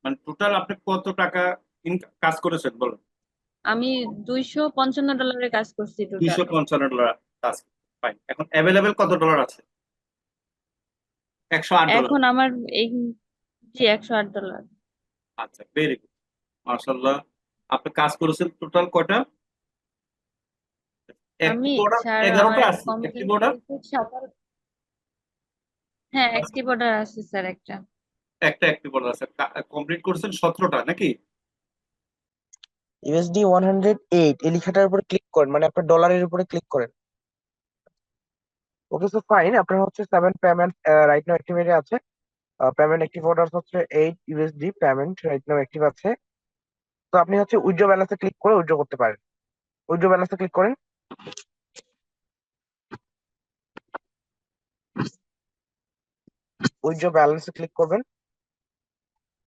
মানে টোটাল আপনি কত টাকা কাজ করেছেন বলেন? আমি $255 কাজ করছি টোটাল। 255 ডলার কাজ। ফাইন, এখন অ্যাভেলেবেল কত ডলার আছে? 108 ডলার। এখন আমার এই, জি, $108। আচ্ছা, ভেরি গুড, মার্শাল্লাহ। আপনি কাজ করেছেন টোটাল কয়টা? আমি অ্যাক্টিভ অর্ডার স্যার, আমার 11টা একটা আছে, অ্যাক্টিভ কম্পিউটার অর্ডার। হ্যাঁ, অ্যাক্টিভ অর্ডার আছে স্যার একটা। একটা অ্যাক্টিভ অর্ডার আছে। কমপ্লিট করেছেন 17টা নাকি? ইউএসডি 108 এই লেখাটার উপরে ক্লিক করেন, মানে আপনার ডলারের উপরে ক্লিক করেন। ওকে, সো ফাইন, আপনার হচ্ছে 7 পেমেন্ট রাইট নাও অ্যাক্টিভেটে আছে। পেমেন্ট অ্যাক্টিভ অর্ডার হচ্ছে 8 USD payment right now active আছে। তো আপনি হচ্ছে উইথড্র ব্যালেন্সে ক্লিক করে উইথড্র করতে পারেন। উইথড্র ব্যালেন্সে ক্লিক করেন। উইথড্র ব্যালেন্সে ক্লিক করবেন।